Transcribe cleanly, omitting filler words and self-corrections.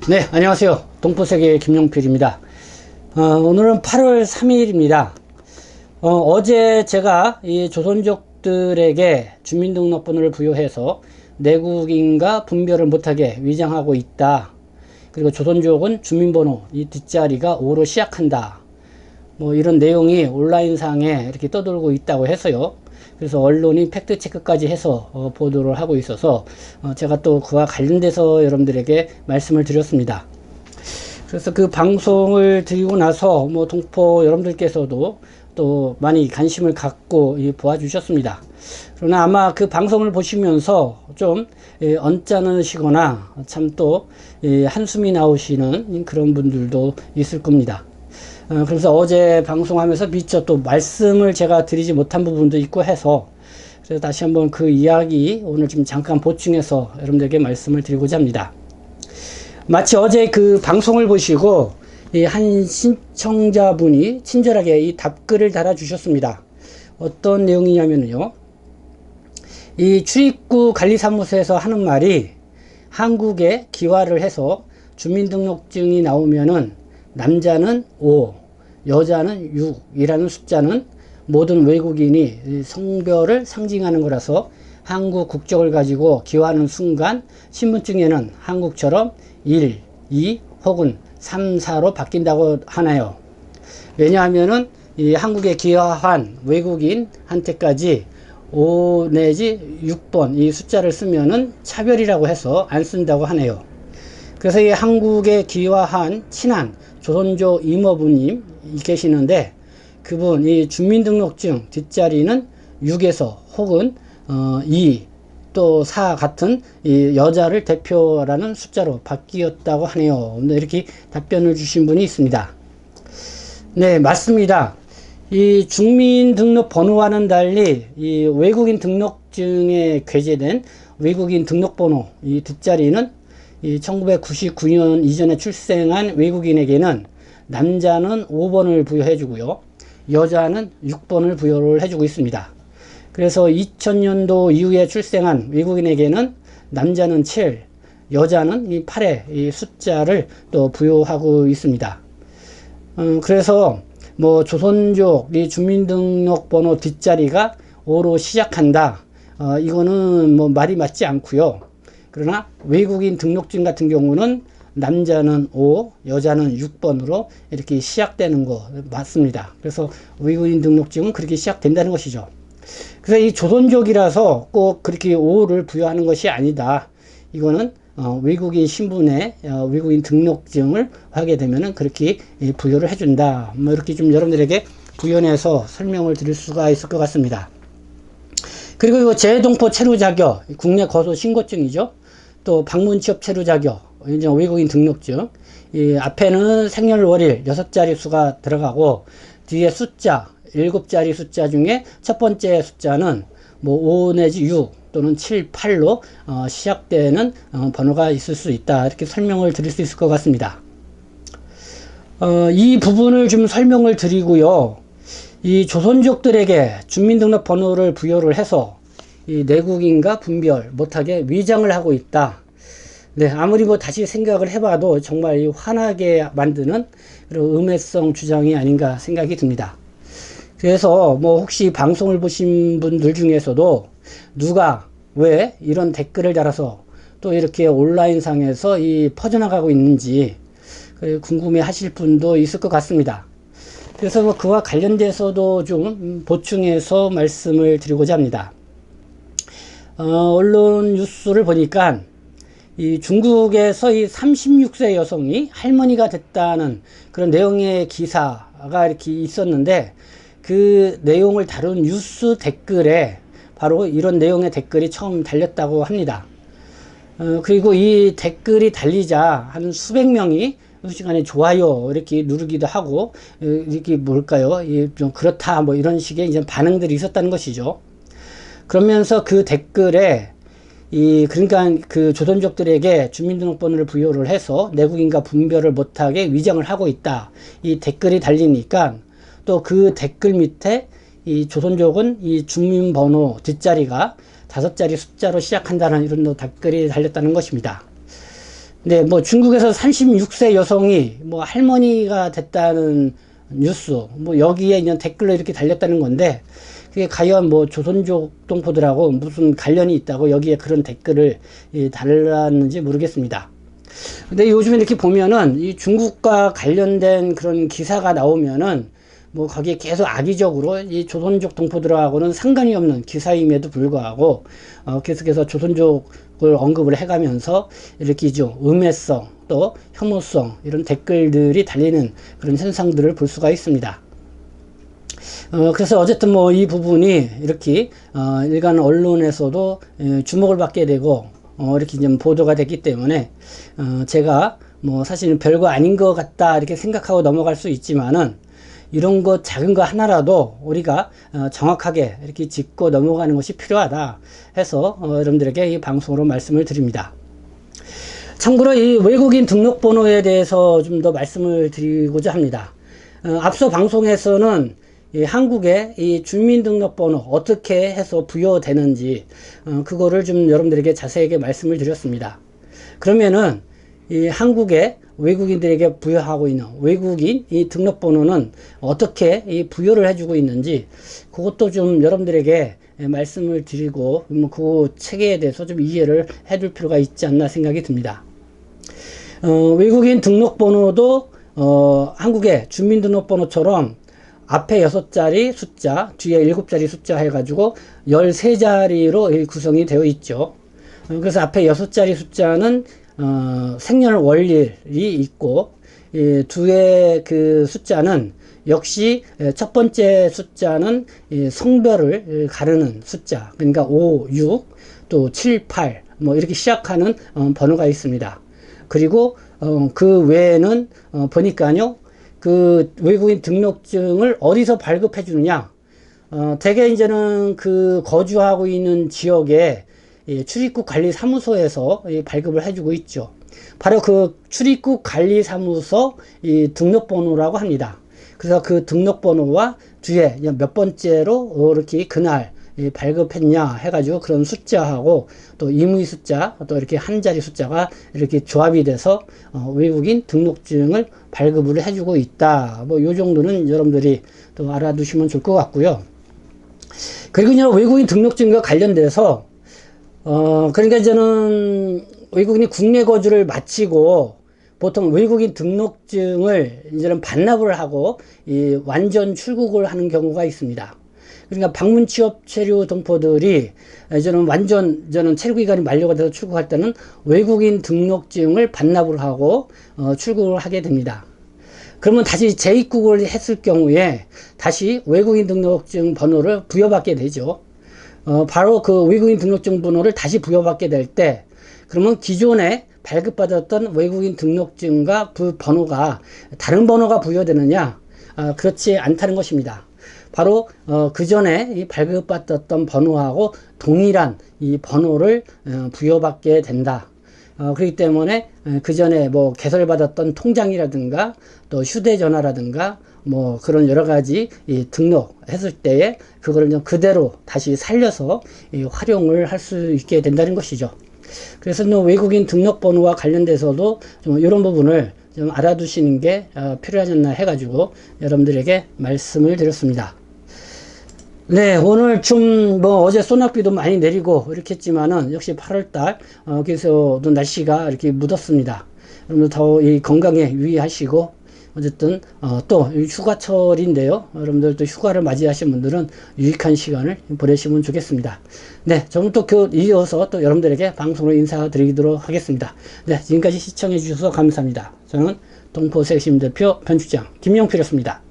네, 안녕하세요. 동포세계 김용필입니다. 오늘은 8월 3일입니다. 어제 제가 이 조선족들에게 주민등록번호를 부여해서 내국인과 분별을 못하게 위장하고 있다. 그리고 조선족은 주민번호 이 뒷자리가 5로 시작한다. 뭐 이런 내용이 온라인상에 이렇게 떠돌고 있다고 해서요. 그래서 언론이 팩트체크까지 해서 보도를 하고 있어서 제가 또 그와 관련돼서 여러분들에게 말씀을 드렸습니다. 그래서 그 방송을 드리고 나서 뭐 동포 여러분들께서도 또 많이 관심을 갖고 보아주셨습니다. 그러나 아마 그 방송을 보시면서 좀 언짢으시거나 참 또 한숨이 나오시는 그런 분들도 있을 겁니다. 그래서 어제 방송하면서 미처 또 말씀을 제가 드리지 못한 부분도 있고 해서 그래서 다시 한번 그 이야기 오늘 좀 잠깐 보충해서 여러분들에게 말씀을 드리고자 합니다. 마치 어제 그 방송을 보시고 한 신청자분이 친절하게 이 답글을 달아주셨습니다. 어떤 내용이냐면요. 이 출입구 관리사무소에서 하는 말이 한국에 기화를 해서 주민등록증이 나오면은 남자는 5, 여자는 6이라는 숫자는 모든 외국인이 성별을 상징하는 거라서 한국 국적을 가지고 기화하는 순간 신분증에는 한국처럼 1, 2 혹은 3, 4로 바뀐다고 하나요. 왜냐하면은 이 한국에 기화한 외국인한테까지 5 내지 6번 이 숫자를 쓰면은 차별이라고 해서 안 쓴다고 하네요. 그래서 이 한국에 기화한 친한 조선족 이모부님 계시는데 그분 이 주민등록증 뒷자리는 6에서 혹은 2 또 4 같은 이 여자를 대표라는 숫자로 바뀌었다고 하네요. 이렇게 답변을 주신 분이 있습니다. 네, 맞습니다. 이 주민등록번호와는 달리 이 외국인 등록증에 게재된 외국인 등록번호 이 뒷자리는 이 1999년 이전에 출생한 외국인에게는 남자는 5번을 부여해 주고요. 여자는 6번을 부여를 해주고 있습니다. 그래서 2000년도 이후에 출생한 외국인에게는 남자는 7, 여자는 이 8의 이 숫자를 또 부여하고 있습니다. 그래서 뭐 조선족 이 주민등록번호 뒷자리가 5로 시작한다. 이거는 뭐 말이 맞지 않고요. 그러나 외국인 등록증 같은 경우는 남자는 5, 여자는 6번으로 이렇게 시작되는 거 맞습니다. 그래서 외국인 등록증은 그렇게 시작된다는 것이죠. 그래서 이 조선족이라서 꼭 그렇게 5를 부여하는 것이 아니다. 이거는 외국인 신분에 외국인 등록증을 하게 되면은 그렇게 부여를 해준다. 뭐 이렇게 좀 여러분들에게 부연해서 설명을 드릴 수가 있을 것 같습니다. 그리고 이거 재동포 체류 자격, 국내 거소 신고증이죠. 또 방문 취업 체류 자격, 이제 외국인 등록증. 이 앞에는 생년월일 6자리 수가 들어가고 뒤에 숫자 7자리 숫자 중에 첫 번째 숫자는 뭐 5 내지 6 또는 7, 8로 시작되는 번호가 있을 수 있다. 이렇게 설명을 드릴 수 있을 것 같습니다. 이 부분을 좀 설명을 드리고요. 이 조선족들에게 주민등록번호를 부여를 해서 이 내국인과 분별 못하게 위장을 하고 있다. 네, 아무리 뭐 다시 생각을 해봐도 정말 화나게 만드는 그런 음해성 주장이 아닌가 생각이 듭니다. 그래서 뭐 혹시 방송을 보신 분들 중에서도 누가 왜 이런 댓글을 달아서 또 이렇게 온라인상에서 퍼져나가고 있는지 궁금해 하실 분도 있을 것 같습니다. 그래서 뭐 그와 관련돼서도 좀 보충해서 말씀을 드리고자 합니다. 언론 뉴스를 보니까 이 중국에서 이 36세 여성이 할머니가 됐다는 그런 내용의 기사가 이렇게 있었는데 그 내용을 다룬 뉴스 댓글에 바로 이런 내용의 댓글이 처음 달렸다고 합니다. 그리고 이 댓글이 달리자 한 수백 명이 시간에 좋아요 이렇게 누르기도 하고 이렇게 뭘까요? 좀 그렇다 뭐 이런 식의 이제 반응들이 있었다는 것이죠. 그러면서 그 댓글에 그러니까 그 조선족들에게 주민등록번호를 부여를 해서 내국인과 분별을 못하게 위장을 하고 있다. 이 댓글이 달리니까 또 그 댓글 밑에 이 조선족은 이 주민번호 뒷자리가 5자리 숫자로 시작한다는 이런 댓글이 달렸다는 것입니다. 네, 뭐 중국에서 36세 여성이 뭐 할머니가 됐다는 뉴스, 뭐 여기에 그냥 댓글로 이렇게 달렸다는 건데, 그게 과연 뭐 조선족 동포들하고 무슨 관련이 있다고 여기에 그런 댓글을 달았는지 모르겠습니다. 근데 요즘에 이렇게 보면은 이 중국과 관련된 그런 기사가 나오면은 뭐 거기에 계속 악의적으로 이 조선족 동포들하고는 상관이 없는 기사임에도 불구하고 계속해서 조선족을 언급을 해가면서 이렇게 좀 음해성 또 혐오성 이런 댓글들이 달리는 그런 현상들을 볼 수가 있습니다. 그래서 어쨌든 뭐 이 부분이 이렇게 일간 언론에서도 주목을 받게 되고 이렇게 좀 보도가 됐기 때문에 제가 뭐 사실은 별거 아닌 것 같다 이렇게 생각하고 넘어갈 수 있지만은 이런 것 작은 거 하나라도 우리가 정확하게 이렇게 짚고 넘어가는 것이 필요하다 해서 여러분들에게 이 방송으로 말씀을 드립니다. 참고로 이 외국인 등록번호에 대해서 좀 더 말씀을 드리고자 합니다. 앞서 방송에서는 이 한국의 이 주민등록번호 어떻게 해서 부여되는지 그거를 좀 여러분들에게 자세하게 말씀을 드렸습니다. 그러면은 이 한국의 외국인들에게 부여하고 있는 외국인 이 등록번호는 어떻게 이 부여를 해주고 있는지 그것도 좀 여러분들에게 말씀을 드리고 뭐 그 체계에 대해서 좀 이해를 해둘 필요가 있지 않나 생각이 듭니다. 외국인 등록번호도 한국의 주민등록번호처럼 앞에 6자리 숫자, 뒤에 7자리 숫자 해가지고 13자리로 구성이 되어 있죠. 그래서 앞에 6자리 숫자는 생년월일이 있고, 뒤에 그 숫자는 역시 첫 번째 숫자는 성별을 가르는 숫자, 그러니까 5, 6, 또 7, 8, 뭐 이렇게 시작하는 번호가 있습니다. 그리고 그 외에는 보니까요, 그 외국인 등록증을 어디서 발급해 주느냐, 대개 이제는 그 거주하고 있는 지역에 출입국 관리 사무소에서 발급을 해주고 있죠. 바로 그 출입국 관리 사무소 등록번호라고 합니다. 그래서 그 등록번호와 뒤에 몇 번째로 이렇게 그날 발급했냐 해가지고 그런 숫자하고 또 임의 숫자 또 이렇게 한 자리 숫자가 이렇게 조합이 돼서 외국인 등록증을 발급을 해주고 있다. 뭐 요 정도는 여러분들이 또 알아두시면 좋을 것 같고요. 그리고 이제 외국인 등록증과 관련돼서 그러니까 이제는 외국인이 국내 거주를 마치고 보통 외국인 등록증을 이제는 반납을 하고 완전 출국을 하는 경우가 있습니다. 그러니까 방문 취업 체류 동포들이 저는 체류 기간이 만료가 돼서 출국할 때는 외국인 등록증을 반납을 하고 출국을 하게 됩니다. 그러면 다시 재입국을 했을 경우에 다시 외국인 등록증 번호를 부여받게 되죠. 바로 그 외국인 등록증 번호를 다시 부여받게 될 때 그러면 기존에 발급받았던 외국인 등록증과 그 번호가 다른 번호가 부여되느냐? 그렇지 않다는 것입니다. 바로 그 전에 이 발급받았던 번호하고 동일한 이 번호를 부여받게 된다. 그렇기 때문에 그 전에 뭐 개설받았던 통장이라든가 또 휴대전화라든가 뭐 그런 여러 가지 등록했을 때에 그거를 좀 그대로 다시 살려서 활용을 할 수 있게 된다는 것이죠. 그래서 외국인 등록번호와 관련돼서도 좀 이런 부분을 좀 알아두시는 게 필요하지 않나 해가지고 여러분들에게 말씀을 드렸습니다. 네, 오늘 좀 뭐 어제 소낙비도 많이 내리고 이렇게 했지만은 역시 8월달 그래서도 날씨가 이렇게 묻었습니다. 여러분들 더 이 건강에 유의하시고 어쨌든 또 휴가철인데요. 여러분들 또 휴가를 맞이하신 분들은 유익한 시간을 보내시면 좋겠습니다. 네, 저는 또 이어서 또 여러분들에게 방송으로 인사드리도록 하겠습니다. 네, 지금까지 시청해 주셔서 감사합니다. 저는 동포색심 대표 편집장 김영필이었습니다.